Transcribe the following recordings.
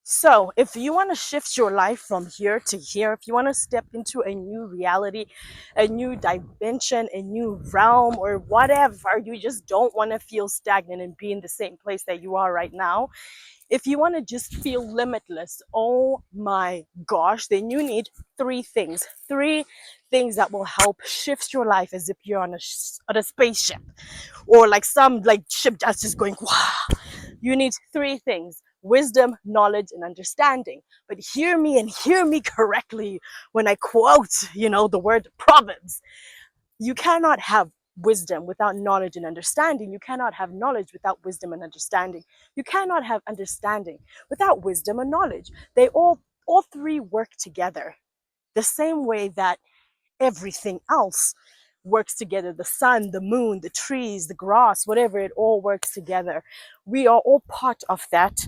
So, if you want to shift your life from here to here, if you want to step into a new reality, a new dimension, a new realm, or whatever, you just don't want to feel stagnant and be in the same place that you are right now. If you want to just feel limitless, oh my gosh, then you need three things. Three things that will help shift your life as if you're on a spaceship or like some like ship that's just going, wow. You need three things: wisdom, knowledge, and understanding. But hear me and hear me correctly when I quote, the word Proverbs. You cannot have wisdom without knowledge and understanding. You cannot have knowledge without wisdom and understanding. You cannot have understanding without wisdom and knowledge. They all three work together. The same way that everything else works together: the sun, the moon, the trees, the grass, whatever, it all works together. We are all part of that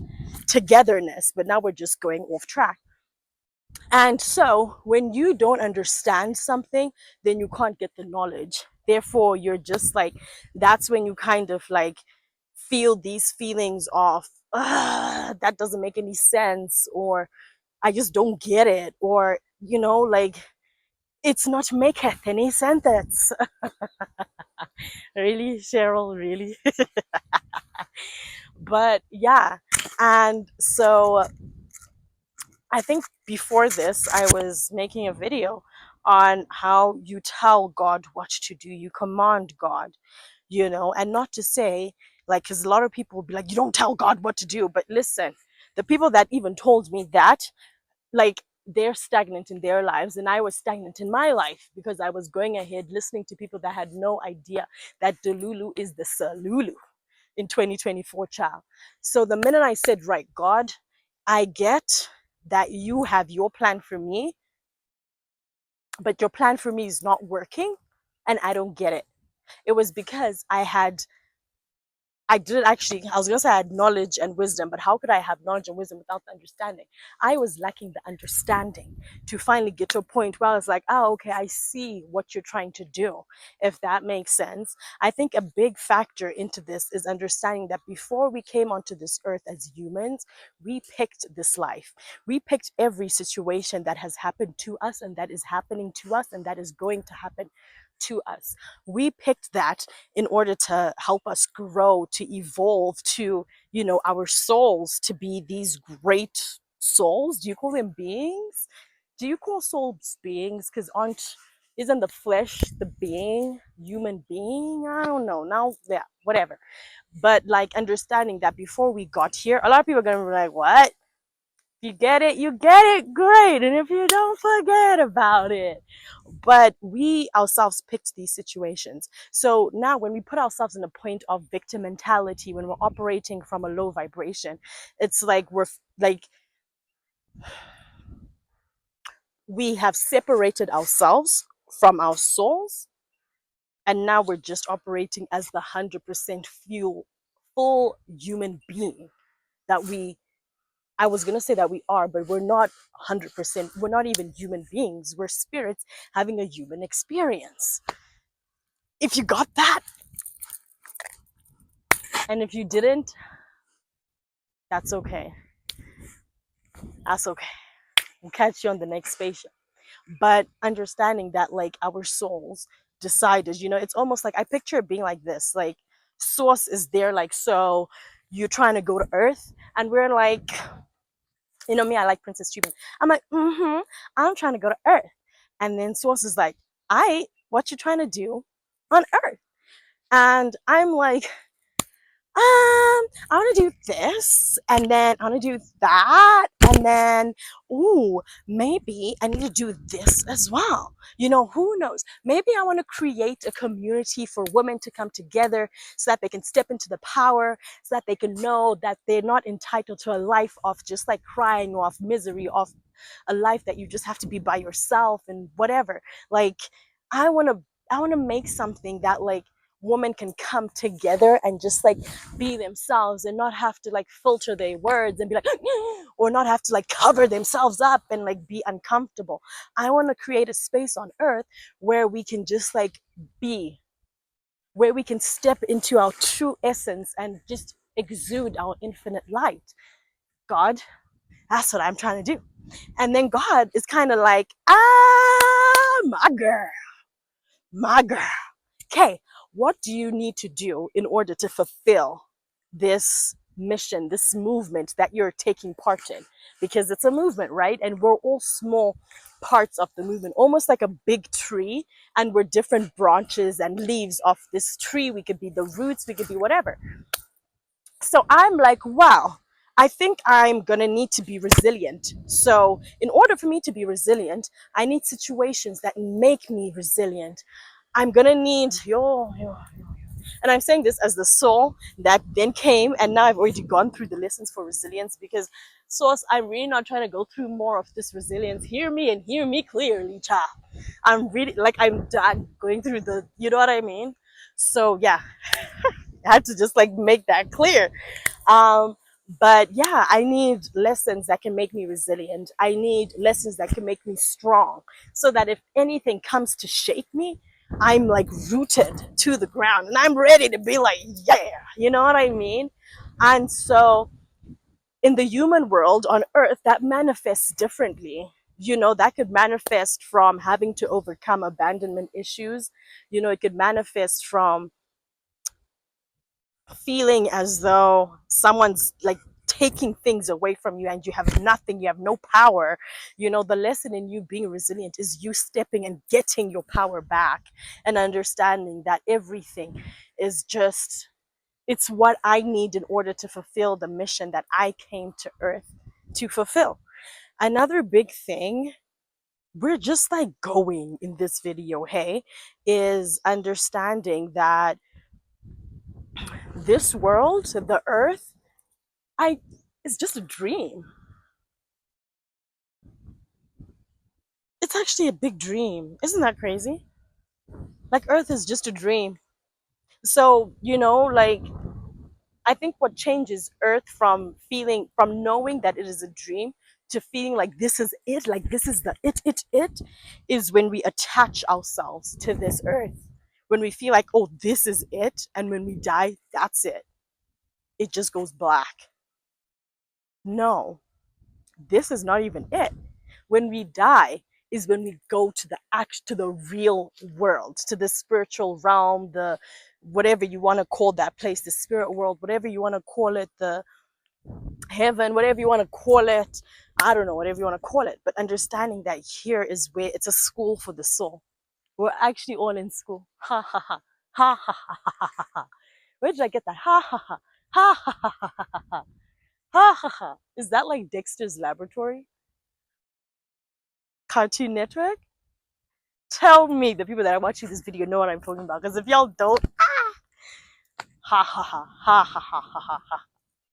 togetherness, but now we're just going off track. And so when you don't understand something, then you can't get the knowledge. Therefore, you're just like, that's when you kind of like feel these feelings of, that doesn't make any sense, or I just don't get it, or, like, it's not maketh any sense. Really, Cheryl, really? But yeah. And so I think before this, I was making a video on how you tell God what to do, you command God, and not to say, like, because a lot of people will be like, you don't tell God what to do. But listen, the people that even told me that, like, they're stagnant in their lives, and I was stagnant in my life because I was going ahead listening to people that had no idea that Delulu is the Salulu in 2024, child. So the minute I said, right, God, I get that you have your plan for me, but your plan for me is not working, and I don't get it. It was because I didn't actually, I was going to say I had knowledge and wisdom, but how could I have knowledge and wisdom without the understanding? I was lacking the understanding to finally get to a point where I was like, oh, okay, I see what you're trying to do, if that makes sense. I think a big factor into this is understanding that before we came onto this earth as humans, we picked this life. We picked every situation that has happened to us and that is happening to us and that is going to happen to us. We picked that in order to help us grow, to evolve, to, our souls to be these great souls. Do you call them beings? Do you call souls beings? Because aren't isn't the flesh the being, human being? I don't know. Now, yeah, whatever. But like understanding that before we got here, a lot of people are gonna be like, "What? You get it? You get it? Great. And if you don't, forget about it." But we ourselves picked these situations. So now when we put ourselves in a point of victim mentality, when we're operating from a low vibration, it's like we have separated ourselves from our souls, and now we're just operating as the 100% full human being that we I was going to say that we are, but we're not 100%. We're not even human beings. We're spirits having a human experience. If you got that, and if you didn't, that's okay. That's okay. We'll catch you on the next spaceship. But understanding that, like, our souls decided, it's almost like I picture it being like this: like, Source is there, like, so you're trying to go to Earth, and we're like, me, I like Princess Treatment. I'm like, I'm trying to go to Earth. And then Source is like, what you trying to do on Earth? And I'm like, I want to do this, and then I want to do that, and then, ooh, maybe I need to do this as well. Who knows? Maybe I want to create a community for women to come together so that they can step into the power, so that they can know that they're not entitled to a life of just like crying or of misery, of a life that you just have to be by yourself and whatever. Like, I want to make something that, like, women can come together and just like be themselves and not have to like filter their words and be like or not have to like cover themselves up and like be uncomfortable. I want to create a space on earth where we can just like be, where we can step into our true essence and just exude our infinite light. God, That's what I'm trying to do. And then God is kind of like, ah, my girl. Okay, what do you need to do in order to fulfill this mission, this movement that you're taking part in? Because it's a movement, right? And we're all small parts of the movement, almost like a big tree, and we're different branches and leaves of this tree. We could be the roots, we could be whatever. So I'm like, wow, I think I'm gonna need to be resilient. So in order for me to be resilient, I need situations that make me resilient. I'm gonna need and I'm saying this as the soul that then came, and now I've already gone through the lessons for resilience, because source, I'm really not trying to go through more of this resilience. Hear me and hear me clearly, child. I'm really like, I'm done going through the, you know what I mean? So yeah, I had to just like make that clear. Um, but yeah, I need lessons that can make me resilient. I need lessons that can make me strong, so that if anything comes to shake me, I'm like rooted to the ground and I'm ready to be like, yeah, you know what I mean? And so in the human world on earth, that manifests differently. You know, that could manifest from having to overcome abandonment issues. You know, it could manifest from feeling as though someone's like taking things away from you and you have nothing, you have no power. You know, the lesson in you being resilient is you stepping and getting your power back, and understanding that everything is just, it's what I need in order to fulfill the mission that I came to earth to fulfill. Another big thing we're just like going in this video, hey, is understanding that this world, the earth, I it's just a dream. It's actually a big dream. Isn't that crazy? Like earth is just a dream. So, you know, like I think what changes earth from feeling, from knowing that it is a dream, to feeling like this is it, like this is the it, is when we attach ourselves to this earth. When we feel like, oh, this is it, and when we die, that's it. It just goes black. No, this is not even it. When we die is when we go to the real world, to the spiritual realm, the whatever you want to call that place, the spirit world, whatever you want to call it, the heaven, whatever you want to call it. I don't know, whatever you want to call it. But understanding that here is where it's a school for the soul. We're actually all in school. Ha ha ha. Ha ha ha ha ha ha. Where did I get that? Ha ha ha. Ha ha ha ha ha ha. Ha ha ha. Is that like Dexter's Laboratory? Cartoon Network? Tell me the people that are watching this video know what I'm talking about. Because if y'all don't, ha ha ha ha ha ha ha ha.